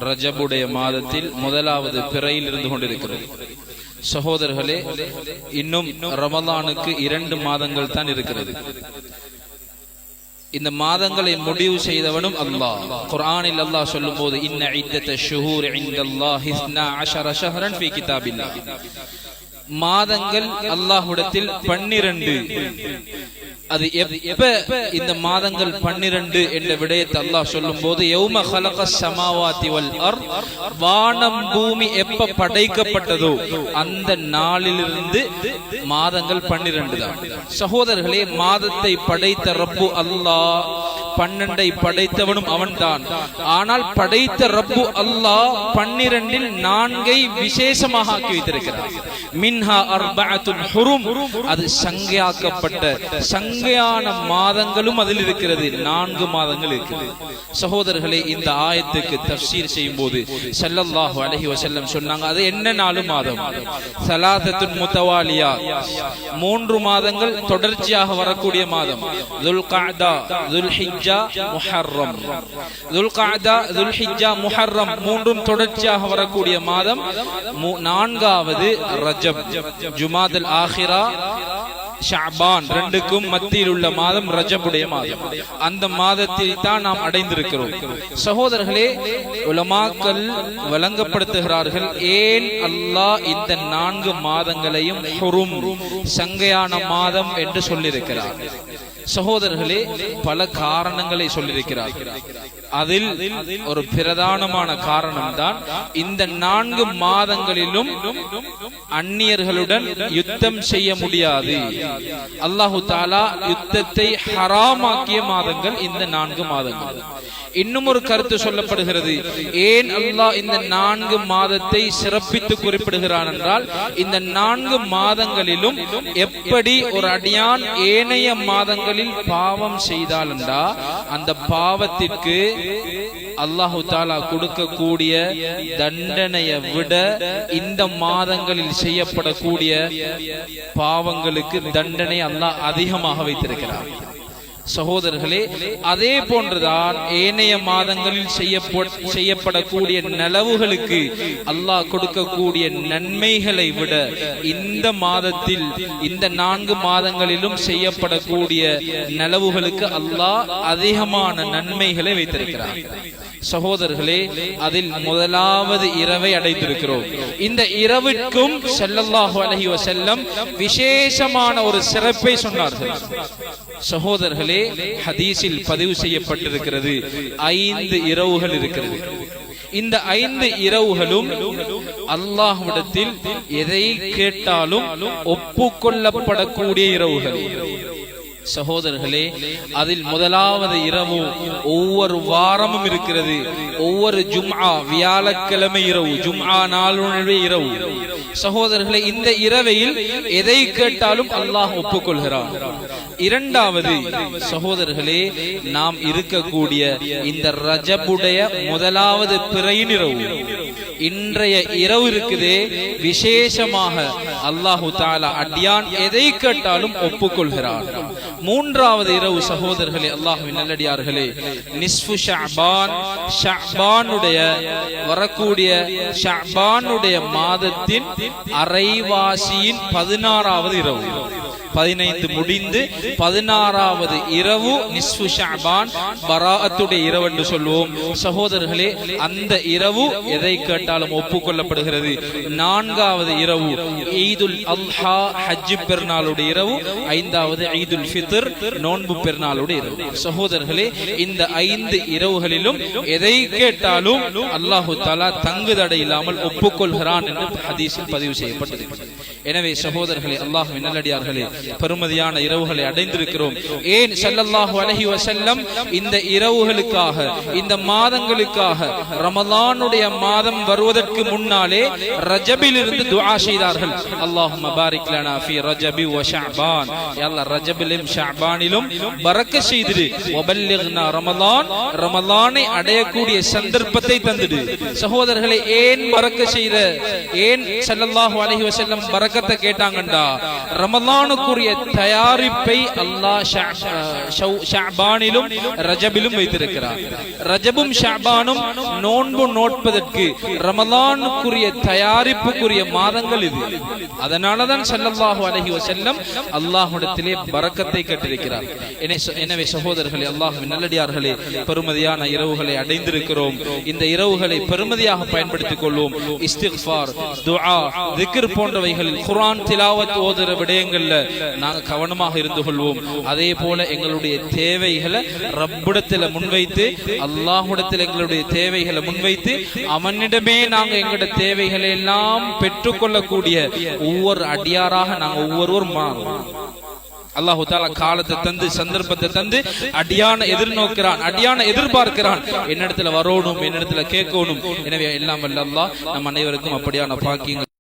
ரஜபுடைய மாதத்தில் முதலாவது பிறையில் இருந்து கொண்டிருக்கிறது. சகோதரர்களே, இன்னும் ரமலானுக்கு 2 மாதங்கள் தான் இருக்கிறது. இந்த மாதங்களை முடிவு செய்தவனும் அல்லாஹ். குர்ஆனில் அல்லாஹ் சொல்லும்போது இன்ன இத்தத்தஷ் ஷுஹூர் இன்தல்லாஹி 12 ஷஹ்ரன் ஃபீ கிதாபில்லாஹ், மாதங்கள் அல்லாஹ்விடத்தில் 12. அது எப்ப இந்த மாதங்கள் 12 என்ற விடயத்தை அல்லாஹ் சொல்லும் போது யௌம ஹலகஸ் ஸமாவாதி வல் அர்த், வானம் பூமி எப்ப படைக்கப்பட்டதோ அந்த நாளிலிருந்து மாதங்கள் 12 தான். சகோதரர்களே, மாதத்தை படைத்த ரப்பு அல்லாஹ், 12ஐ படைத்தவனும் அவன்தான். ஆனால் படைத்த ரப்பு அல்லாஹ் 12இல் 4ஐ விசேஷமாக ஆக்கி வைத்திருக்கிறார். மின்ஹா அர்பஅத்துன் ஹுரும், அது சங்கையாக்கப்பட்ட சங்கையான மாதங்களும் அதில் இருக்கிறது. 4 மாதங்கள் இருக்கிறது. சகோதரர்களே, இந்த ஆயத்துக்கு தஃப்சீர் செய்யும் போது ஸல்லல்லாஹு அலைஹி வஸல்லம் சொன்னாங்க, அது என்ன 4 மாதம்? ஸலாத்தத்துன் முத்தவாலியா, 3 மாதங்கள் தொடர்ச்சியாக வரக்கூடிய மாதம். துல்கஅதா, துல்ஹிஜ்ஜா, முஹர்ரம். துல்கஅதா, துல்ஹிஜ்ஜா, முஹர்ரம் 3ம் தொடர்ச்சியாக வரக்கூடிய மாதம். 4வது ரஜப், ஜுமாதுல் ஆஹிரா, ஷஅபான் 2க்கும் மத்தியில் உள்ள மாதம் ரஜபுடைய மாதம். அந்த மாதத்தில் தான் நாம் அடைந்திருக்கிறோம். சகோதரர்களே, உலமாக்கள் வழங்கப்படுத்துகிறார்கள், ஏன் அல்லாஹ் இந்த 4 மாதங்களையும் ஹுரும், சங்கையான மாதம் என்று சொல்லியிருக்கிறார். சகோதரர்களே, பல காரணங்களை சொல்லியிருக்கிறார். அதில் ஒரு பிரதானமான காரணம் தான் இந்த 4 மாதங்களிலும் அந்நியர்களுடன் யுத்தம் செய்ய முடியாது. அல்லாஹு தஆலா யுத்தத்தை ஹராமாக்கிய மாதங்கள் இந்த 4 மாதங்கள். இன்னும் ஒரு கருத்து சொல்லப்படுகிறது, ஏன் அல்லாஹ் இந்த 4 மாதத்தை சிறப்பித்து குறிப்பிடுகிறான் என்றால், இந்த 4 மாதங்களிலும் எப்படி ஒரு அடியான் ஏனைய மாதங்களில் பாவம் செய்தால் என்றா, அந்த பாவத்திற்கு அல்லாஹு தஆலா கொடுக்கக்கூடிய தண்டனையை விட இந்த மாதங்களில் செய்யப்படக்கூடிய பாவங்களுக்கு தண்டனை அல்லாஹ் அதிகமாக வைத்திருக்கிறார். சகோதரர்களே, அதே போன்றுதான் ஏனைய மாதங்களில் செய்யப்படக்கூடிய நலவுகளுக்கு அல்லாஹ் கொடுக்கக்கூடிய நன்மைகளை விட இந்த மாதத்தில், இந்த 4 மாதங்களிலும் செய்யப்படக்கூடிய நலவுகளுக்கு அல்லாஹ் அதிகமான நன்மைகளை வைத்திருக்கிறார். சகோதரர்களே, அதில் முதலாவது இரவை அடைந்திருக்கிறோம். இந்த இரவுக்கும் ஸல்லல்லாஹு அலைஹி வஸல்லம் விசேஷமான ஒரு சிறப்பை சொன்னார்கள். சகோதரர்களே, ஹதீஸில் பதிவு செய்யப்பட்டிருக்கிறது, 5 இரவுகள் இருக்கிறது. இந்த 5 இரவுகளும் அல்லாஹ்விடத்தில் எதை கேட்டாலும் ஒப்புக்கொள்ளப்படக்கூடிய இரவுகள். சகோதரர்களே, அதில் முதலாவது இரவு ஒவ்வொரு வாரமும் இருக்கிறது. ஒவ்வொரு ஜும்ஆ, வியாழக்கிழமை இரவு, ஜும்ஆ நாளுடைய இரவு. சகோதரர்களே, இந்த இரவையில் எதை கேட்டாலும் அல்லாஹ் ஒப்புக்கொள்கிறான். இரண்டாவது சகோதரர்களே, நாம் இருக்கக்கூடிய இந்த ரஜபுடைய முதலாவது பிறையின் இரவு, இன்றைய இரவு இருக்குதே, விசேஷமாக அல்லாஹு தஆலா அடியான் எதை கேட்டாலும் ஒப்புக்கொள்கிறான். மூன்றாவது இரவு சகோதரர்களே, அல்லாஹ்வின் நல்லடியார்களே, நிஸ்ஃபு ஷஅபான், ஷஅபானுடைய வரக்கூடிய ஷஅபானுடைய மாதத்தின் அரைவாசியின் 16வது இரவு. 15 முடிந்து 16வது இரவு நிஸ்ஃபு ஷஅபான், பராஅத்துடைய இரவு என்று சொல்வோம். சகோதரர்களே, அந்த இரவு எதை கேட்டாலும் ஒப்புக்கொள்ளப்படுகிறது. 4வது இரவு ஈதுல் அல்ஹா, ஹஜ் பெருநாளுடைய இரவு. 5வது ஈதுல் ஃபித்ர், நோன்பு பெருநாளுடைய இரவு. சகோதரர்களே, இந்த 5 இரவுகளிலும் எதை கேட்டாலும் அல்லாஹு தஆலா தங்குதடை இல்லாமல் ஒப்புக்கொள்கிறான் என்று ஹதீஸில் பதிவு செய்யப்பட்டிருக்கிறது. எனவே சகோதரர்களே, அல்லாஹ்வின் நல்லடியார்களே, பெருமதியான இரவுகளை அடைந்திருக்கிறோம். ஏன் ஸல்லல்லாஹு அலைஹி வஸல்லம் இந்த இரவுகளுக்காக, இந்த மாதங்களுக்காக ரமலானுடைய மாதம் வருவதற்கு முன்னாலே ரஜபில் இருந்து துஆ செய்தார்கள். அல்லாஹும்ம பாரிக் லனா ஃபீ ரஜபி வ ஷஅபான், யா அல்லாஹ் ரஜபிலும் ஷஅபானிலும் பரக்கத் செய்திடு. வபல்லிக்னா ரமலான், ரமலானை அடையக்கூடிய சந்தர்ப்பத்தை தந்திடு. சகோதரர்களே, ஏன் பரக்கத் செய்த, ஏன் ஸல்லல்லாஹு அலைஹி வஸல்லம் பரக்கத் பரக்கத்தை கேட்டாங்கண்டா ரமலானுக்குரிய தயாரிப்பை அல்லாஹ் ஷஅபானிலும் ரஜபிலும் வைத்திருக்கிறார். ரஜபும் ஷஅபானும் நோன்பு நோட்பதற்கு ரமலானுக்குரிய தயாரிப்புக்குரிய மாதங்கள் இது. அதனாலதான் ஸல்லல்லாஹு அலைஹி வஸல்லம் அல்லாஹ்விடத்திலே பரக்கத்தை கேட்டிருக்கிறார். எனவே சகோதரர்களே, அல்லாஹ்வின் நல்லடியார்களே, பெருமதியான இரவுகளை அடைந்திருக்கிறோம். இந்த இரவுகளை பெருமதியாக பயன்படுத்திக் கொள்வோம். இஸ்திக்ஃபார், துஆ, திக்ர் போன்றவைகளில், குர்ஆன் திலாவத் ஓதுற விடயங்கள்ல நாங்க கவனமாக இருந்து கொள்வோம். அதே போல எங்களுடைய தேவைகளை ரப்பிடத்துல முன்வைத்து, அல்லாஹ்விடத்தில் எங்களுடைய தேவைகளை முன்வைத்து, அவனிடமே நாங்க எங்களுடைய தேவைகளை எல்லாம் பெற்றுக்கொள்ளக்கூடிய ஒவ்வொரு அடியாராக நாங்க ஒவ்வொருவரும் மாறுவோம். அல்லாஹு தஆலா காலத்தை தந்து சந்தர்ப்பத்தை தந்து அடியான எதிர்நோக்கிறான், அடியான எதிர்பார்க்கிறான். என்னிடத்துல வரணும், என்னிடத்துல கேட்கணும். எனவே எல்லாம் வல்ல அல்லாஹ் நம் அனைவருக்கும் அப்படியான பாக்கியங்கள்